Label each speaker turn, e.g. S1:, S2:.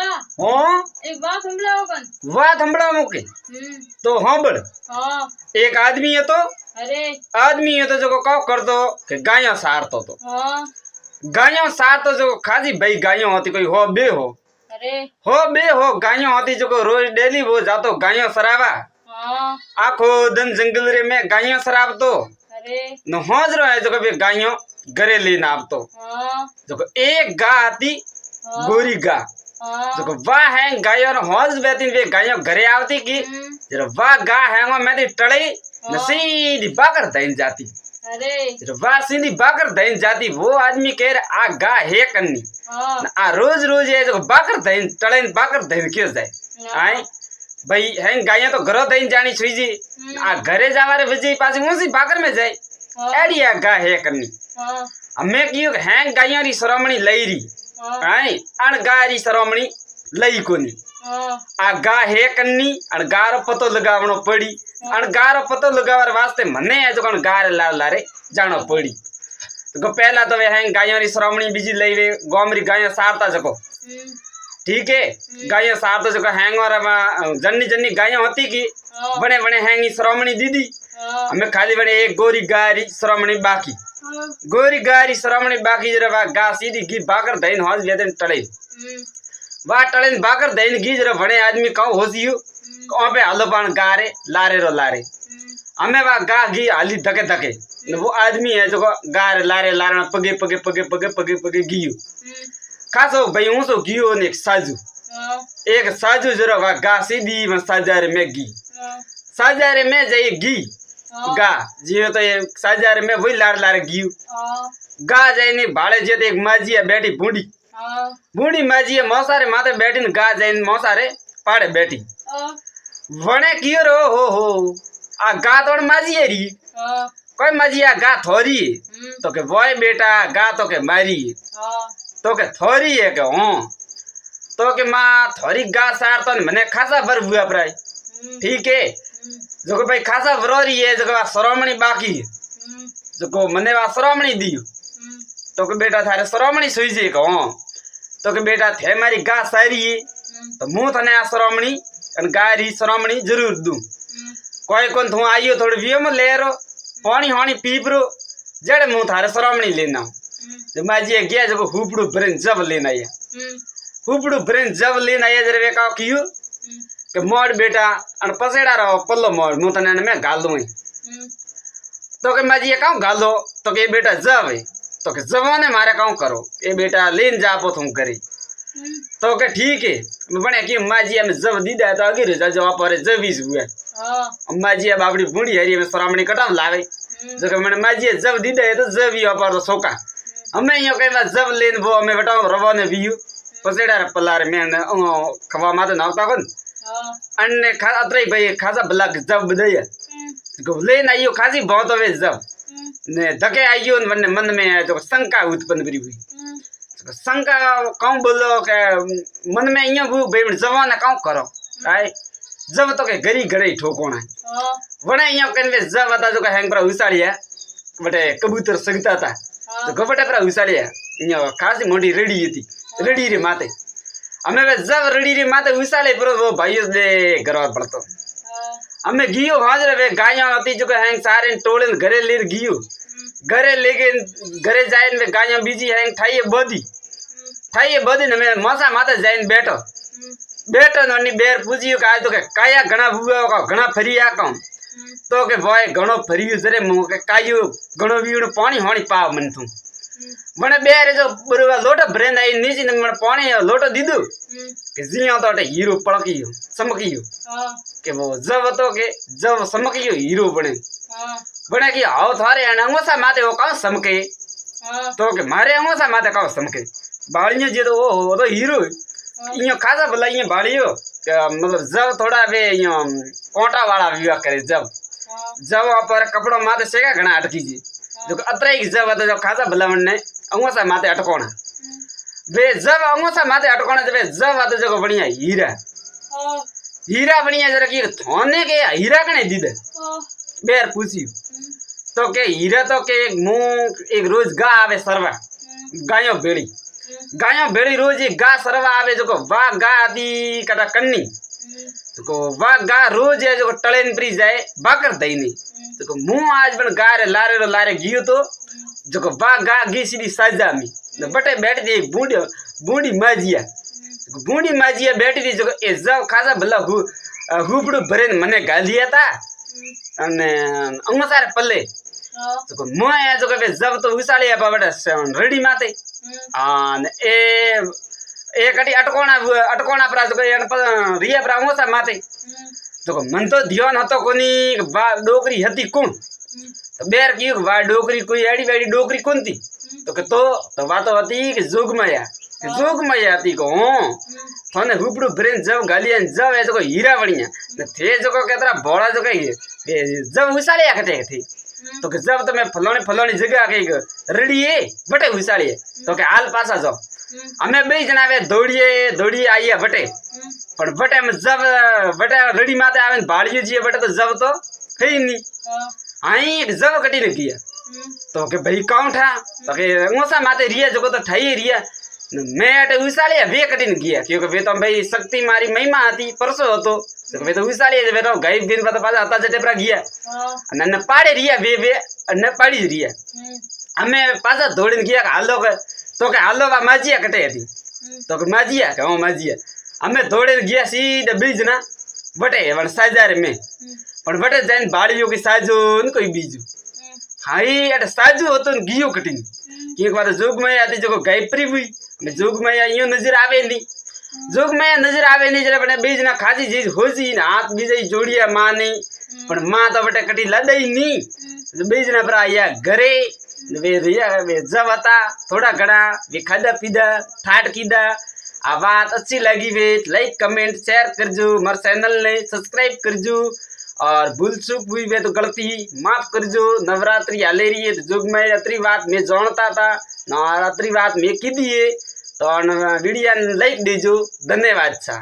S1: बा
S2: हाँ
S1: एक बात संभळाओ कन
S2: बात हंबड़ा मुके तो हंबड़
S1: हाँ
S2: एक आदमी है तो
S1: अरे
S2: आदमी है तो जो कहो कर दो कि गायों सारतो तो
S1: हाँ
S2: गायों सारतो जो खाजी भाई गायों होती कोई हो
S1: अरे
S2: बे हो गायों होती जो को रोज डेली वो जातो गायों सरावा
S1: हाँ
S2: आखो दिन जंगल रे में गायों सराब तो
S1: अरे
S2: न होज रो है जो को गायों घरे लेना आप तो
S1: हाँ
S2: जो को एक गा आती
S1: हाँ
S2: गोरी गा
S1: हाँ
S2: जो को वाह है गायों होज बेती वे गायों घरे आवती की जरा वाह गा है वो मैं टड़े न सीधी बाकर दइन जाती
S1: अरे
S2: जरा वाह सीधी बाकर दइन जाती वो आदमी कह रहा आ गा है कन्नी
S1: हाँ
S2: आ रोज रोज ये जो बाकर दइन टड़े बाकर दइन क्यों जाए आए भाई हैं गायें तो घरों दइन जानी छुई जी आ घरे जावारे विजय पास मुसी बाकर में जाए एडिया गा है कन्नी
S1: हाँ
S2: हमें कियो हैं गायों री शरमणी लई री आए अण गा री शरमणी लई कोनी
S1: हाँ
S2: आ गा है कन्नी अण गारो पतो लगावणो पड़ी अण गारो पतो लगावर वास्ते मने है जो कण गारे लारे जानो पड़ी तो पहला तो वे हैं गायों री श्रवणी बीजी लई वे गोमरी गायों सारता जको ठीक है गायों सारता जको हैंग और जन्नी जन्नी गायों होती की बने बने हैंगी श्रवणी दीदी हमें खाली बने एक गोरी गारी श्रवणी बाकी गोरी गारी श्रवणी बाकी जरा गा सीधी घी बाकर दइन हॉज वेदन टले वा टले बाकर दइन घी जरा बने आदमी कहूं होसियो वहां पे हलो पान गारे लारे रो लारे हमें वा गा घी हाली धके धके वो आदमी है जो गारे लारे लारण पगे पगे पगे पगे पगे पगे घियो खासो भाई हूं सो घियो ने एक साजू जरा वा गा सीधी में साजार में घी साजार में जाए घी गा जियो तो ये साजार में वही लार लार घियो गा जाए नहीं भाड़े जे तो एक माजी है बैठी बूढ़ी बूढ़ी माजी है मौसारे माथे बैठी न गा जाए मौसारे पाड़े बैठी वने कियो रो हो आ गा तोड़ माजी है री कोई माजी आ गा थोरी तो के वोय बेटा गा तो के मारी तो के थोरी है के हो तो के मां थोरी गा सार तो मने खासा भर हुआ प्राय ठीक है जो को भाई खासा वरोरी है जो को श्रवणी बाकी जो को मने वा श्रवणी दियो तो के बेटा थारे श्रवणी सुई जे को तो के बेटा थे मारी गा सारी तो मुंह थने आ श्रवणी अन गारी श्रवणी जरूर दूं कोई कोन थू आइयो थोड़ी वियम लेरो पानी हानी पीपरो जड़े मुंह थारे श्रवणी लेना जो माजी गया जो हुपड़ू ब्रेन जब लेना है हुपड़ू ब्रेन जब लेना है जरे वे का कियो के मोड़ बेटा अन पसेड़ा रहो पल्लो मोड़ मुंह तने में गाल दूं तो के माजी काऊ गालो तो के बेटा जब है तो के जवाने मारे काऊ करो ए बेटा लेन जापो तुम करी तो के ठीक है बने कि माजी में जब दीदा तो आगे रे जवाब पर जबीस हुआ माजी अब अपनी बूढ़ी हरी में श्रावणी कटाम लावे जो के मैंने माजी जब दीदा है तो जब ही पर सोका हमें यो कई बार जब लेन वो हमें बेटा रवाने बियो पसेड़ा पलार में खवा माते नावता कोन अन्ने खा अतरे भाई खासा ब्लॉक जब बदया को लेन आइयो खासी बहुत होवे जब ने धके आइयो मन में है तो शंका उत्पन्न करी हुई शंका कौन बोलो के मन में इयो वो भाई जवान कौन करो आए जब तो के गरी गड़े ठोकोना वणे इयो कन जब आता जो का हैंग पर उसाड़िया बटे कबूतर संगता था तो गबटे पर उसाड़िया इयो खासी मोटी रेडी थी रेडी रे माते हमें वे जब रेडी रे माते उसाड़े पर वो भाइयों दे गरवा पड़तो हमें गियो हाजर वे गायों आती जो का हैंग सारे टोले घरे ले गियो घरे लेके घरे जाए में गायों बीजी हैंग ठाइए बदी ने में मौसा माते जाइन बैठो बैठो ननी बेर पूजियो का तो के काया घना बुआ का घना फरिया का तो के भाई घणो फरियो जरे मु के कायो घणो वीण पानी हानी पाव मन तू मने बेरे जो बरुवा लोटो ब्रेंद आई नीचे ने मन पानी लोटो दीदू के जिया तो हीरो पड़कियो चमकियो के वो जब चमकियो हीरो बने कि आओ थारे अंगोसा माते वो का समके तो के मारे अंगोसा माते का समके बालियो जे तो वो तो हीरो इयो खासा भला इयो बालियो मतलब जब थोड़ा वे इयो कोटा वाला विवाह करे जब पर कपड़ो माते सेगा घना अटकी जी जो अतरे की जब तो खासा भला ने अंगोसा माते अटकोना वे जब अंगोसा माते अटकोना जब तो जो बढ़िया हीरा बढ़िया जरा की थोने के हीरा कने दीदे बेर पूछी तो के हीरा तो के मुंह एक रोज गा आवे सरवा गायो बेड़ी गायों भेड़ी रोज ये गा सरवा आवे जो वा गा आदि कटा कन्नी जो वा गा रोज है जो टलेन प्री जाए बाकर दईनी जो मुंह आज बन गारे लारे गियो तो जो वा गा गी सीधी साजा में बटे बैठी थी बूढ़ी माजिया बैठी थी जो ए जब खासा भला हुपड़ू भरे मने गालिया था अने अंगसारे पल्ले तो मैं जो के जब तो उसालिया बाबा रेडी माते आन ए कटी अटकोना प्रा जो रिया प्रा अंगसा माते तो मन तो ध्यान हतो कोनी डोकरी हती कोण तो बेर की वा डोकरी कोई एडी वेडी डोकरी कोन थी तो वातो हती कि जोगमया हती को थने हुपड़ू ब्रेन जब गालिया जब ए जो हीरा वणिया थे जो केतरा बोड़ा जो जब उसालिया कटे थी तो कि जब तुम्हें फलानी जगह के रेडी है बटे उसालिए तो के हाल पासा जाओ हमें बे जना वे दौड़िए आइए बटे पर बटे में जब बटे रेडी माते आवे भाड़ियो जी बटे तो जब तो कहीं नहीं आई जब कटी न किया तो के भाई कौन था तो के ओसा माते रिया जो तो ठाई रिया मैं अटे उसालिया वे कटी न किया क्योंकि वे तो भाई शक्ति मारी महिमा आती परसो હતો तो वे तो उसालिया वे तो गाय दिन पता पासा आता जटे प्रा गया न पाड़े रिया वे न पाड़ी रिया हमें पासा दौड़न गया हालो के तो के हालो वा माजिया कटे थी तो के माजिया के ओ माजिया हमें दौड़न गया सीधे बीज ना बटे वन साजार में पण बटे जैन बाड़ियों की साजो न कोई बीजू हाई अटे साजू होतो न गियो कटिन की एक बार जोगमय आती जो गायत्री हुई मैं जोगमय यो नजर आवे नी जोगमय नजर आवे नी जरे बटे बीज ना खाजी चीज होजी ना हाथ बीजे जोड़िया माने पण मां तो बटे कटी लदई नी बीज ना पर आया घरे वे रिया वे जवता थोड़ा घड़ा वे खादा पीदा ठाट कीदा आ बात अच्छी लगी वे लाइक कमेंट शेयर करजो मार चैनल ने सब्सक्राइब करजो और भूल चूक हुई वे तो गलती माफ करजो नवरात्रि आले रही है तो जोगमय अत्री बात मैं जानता था नवरात्रि बात मैं की दिए तो वीडियो लाइक दीजो धन्यवाद सा।